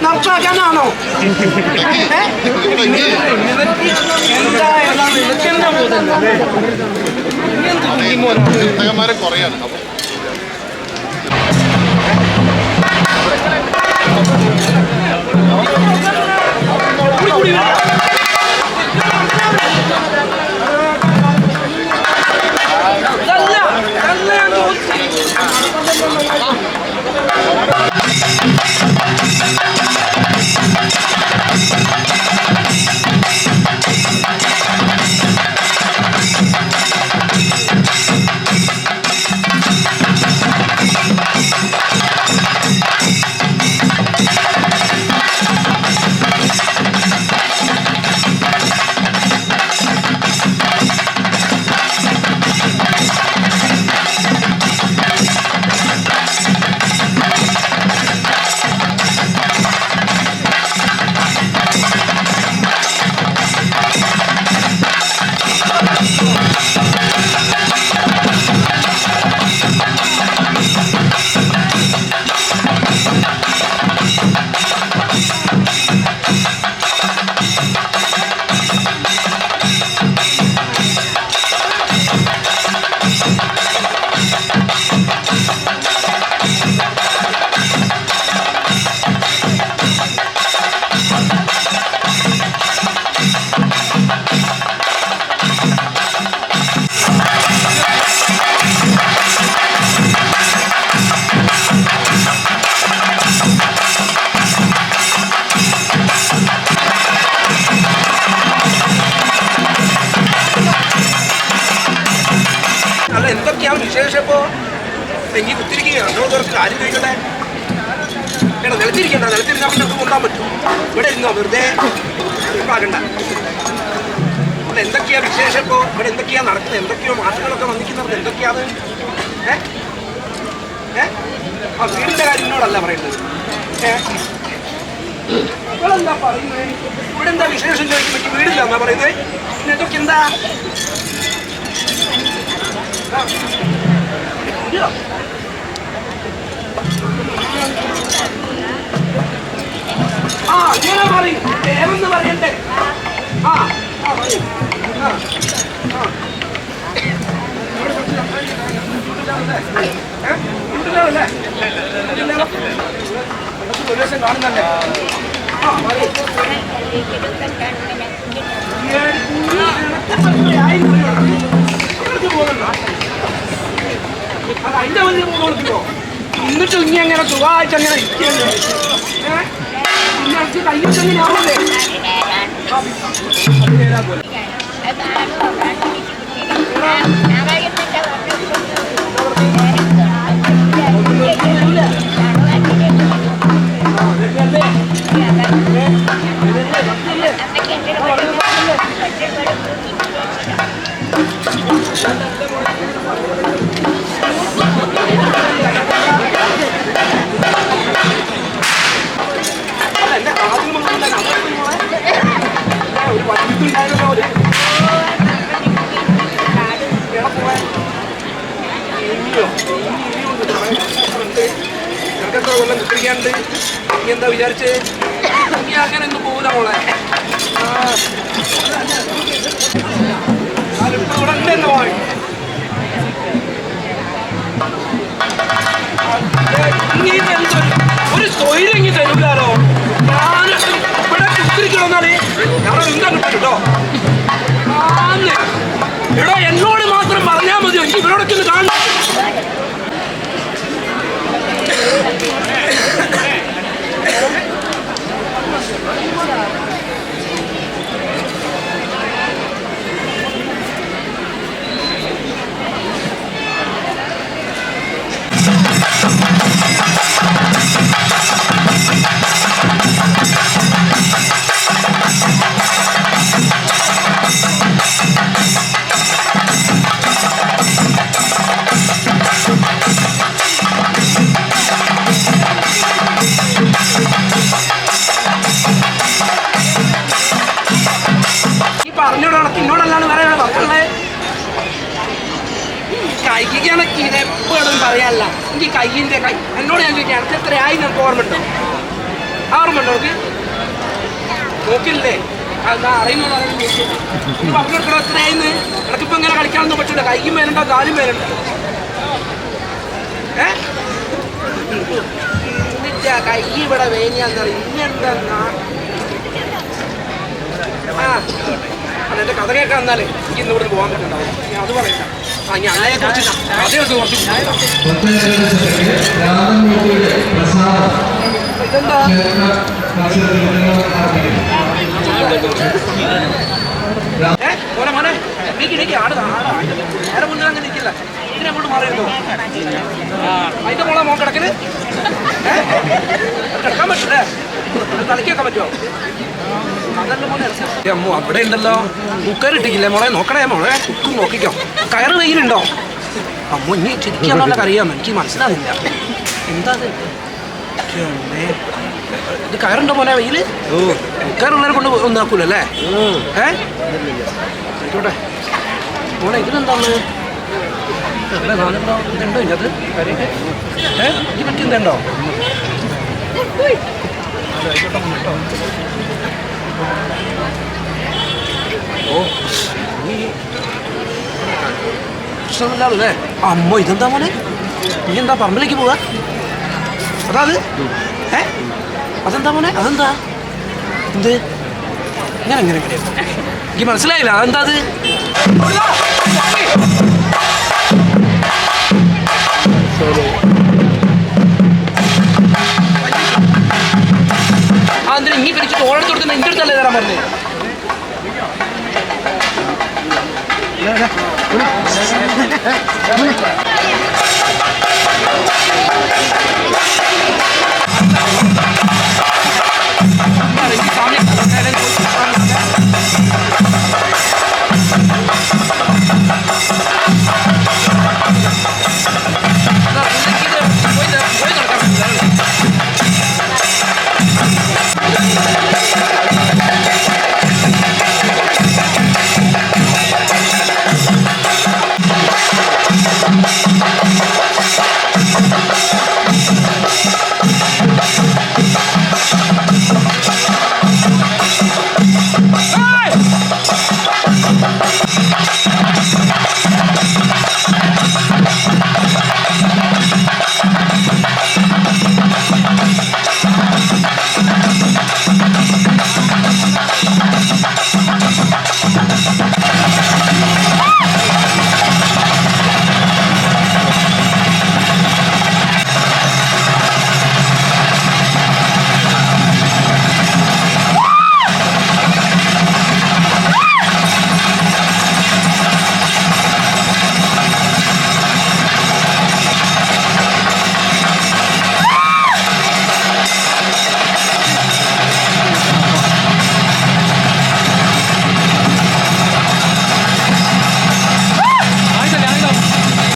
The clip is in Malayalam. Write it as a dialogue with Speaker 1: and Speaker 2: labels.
Speaker 1: നടപ്പാക്കാനാണോ?
Speaker 2: കുറയാണ്.
Speaker 1: വിശേഷപ്പോ തെങ്ങി കുത്തിരിക്കുകയാണ്. കാര്യം കഴിക്കട്ടെ. നിലത്തിരിക്കണ്ട, നിലത്തിരുന്നാൽ പിന്നെ നമുക്ക് കൊണ്ടാൻ പറ്റും. ഇവിടെ ഇരുന്നോ വെറുതെ ആകണ്ട. ഇവിടെ എന്തൊക്കെയാ വിശേഷപ്പോ? ഇവിടെ എന്തൊക്കെയാ നടക്കുന്നത്? എന്തൊക്കെയോ മാറ്റങ്ങളൊക്കെ വന്നിരിക്കുന്നത്? എന്തൊക്കെയാണ്? ആ വീടിന്റെ കാര്യങ്ങളോടല്ല പറയുന്നത്. ഇവളെന്താ പറയുന്നത്? ഇവിടെ എന്താ വിശേഷം ചോദിക്കുമ്പോൾ വീടില്ല എന്നാ പറയുന്നത്. പിന്നെ ഇതൊക്കെ എന്താ? ആ ഇങ്ങനെ പറയും. പേരെന്ന് പറയണ്ടേ? ആ പറയും. കാണുന്നല്ലേ? അതിന്റെ വലിയ നോക്കിയോ? എന്നിട്ട് ഇനി അങ്ങനെ സുഖമായിട്ട് അങ്ങനെ ഇരിക്കല്ലേ? പിന്നെ കയ്യിട്ടെങ്ങനെയാണല്ലേ?
Speaker 3: പോലെ
Speaker 1: അയ്യോ എത്ര കൊല്ലം നിൽക്കാണ്ട് നീ എന്താ വിചാരിച്ച് നീ അങ്ങനെ ഒന്നും പോകില്ല മോളെ. ഇവിടെ ഉണ്ട് എന്നെ പോയി ഒരു തൊഴിലെങ്കി തരൂലാലോ. ഞാൻ ഇവിടെ കുത്തിരിക്കണമെന്നാല് ഞങ്ങളെ എന്താ കിട്ടോ ഇവിടെ എന്നോട് മാത്രം പറഞ്ഞാൽ മതിയോ? എനിക്ക് ഇവരോടൊക്കെ ഒന്ന് കാണണം. ഇന്നോടല്ലാണ്ട് വേറെ മക്കളെ കൈക്കാണൊക്കെ എപ്പോഴും പറയാനല്ല. എനിക്ക് കൈയിൻ്റെ കൈ എന്നോട് ഞാൻ ചോദിക്കാം എനിക്ക് എത്രയായി നമുക്ക് ഓർമ്മയുണ്ടോ? ഓർമ്മയുണ്ടോ നമുക്ക്? നോക്കില്ലേ അതാ അറിയുന്നോ പറഞ്ഞു കൊടുക്കണോ എത്രയായിന്ന്? എനിക്കിപ്പോൾ ഇങ്ങനെ കളിക്കാനൊന്നും പറ്റില്ല. കൈയും മേലുണ്ടോ കാലും മേലുണ്ടോ? എന്നിട്ടാ കൈ ഇവിടെ വേനിയാന്നറിയും ഇന്നെന്താ എന്റെ കഥ കേൾക്കാൻ എന്നാലേ എനിക്ക് ഇന്ന് ഇവിടെ പോകാൻ പറ്റുന്നുണ്ടാവും. ഞാൻ അത് പറയണ്ട. ഞാൻ അന്നയെ കുറിച്ച് കഥയെടുത്ത് കുറച്ച് ഇതെന്താ മോനെ മോനെ നീക്കി ആട് നേരെ മുന്നിൽ അങ്ങനെ നിൽക്കില്ല. ഇതിനെ കൊണ്ട് മാറിയിരുന്നോ? അതിന്റെ മോളെ മോൻ കിടക്കല് കിടക്കാൻ പറ്റില്ലേ? കളിക്കാൻ പറ്റുമോ? അമ്മോ അവിടെ ഉണ്ടല്ലോ കുക്കറിട്ടിക്കില്ലേ മോളെ? നോക്കണേ മോളെ കുക്കും നോക്കിക്കോ. കയറ് വെയിലുണ്ടോ? അമ്മോ ഇനി ചിരിക്കാന്നുള്ള അറിയാം. എനിക്ക് മനസ്സിലാവില്ല എന്താ ഇത് കയറുണ്ടോ മോനെ? വെയില് കുക്കറുള്ളവരെ കൊണ്ട് ഒന്നും ആക്കൂലല്ലേ? ആയിക്കോട്ടെ മോനെ ഇതിനെന്താന്ന് നാലുണ്ടോ? ഇതുണ്ടോ ഇതിനകത്ത് കാര്യമായിട്ട്? ഇത് പറ്റിയെന്തോ? ആയിക്കോട്ടെ കേട്ടോ. ഓ നീ പ്രശ്നമില്ലാതെ അമ്മോ ഇതെന്താ മോനെ? നീ എന്താ പറമ്പിലേക്ക് പോവാ? അതാ അത് അതെന്താ മോനെ? അതെന്താ എന്ത് ഇങ്ങനെ എങ്ങനെ എനിക്ക് മനസ്സിലായില്ല. അതെന്താ അത്? അതെന്തിനാ ഇനി പിരിച്ചിട്ട് ഓരോരുത്തർക്ക് എൻ്റെ അടുത്തല്ലേ തരാൻ പറഞ്ഞേ?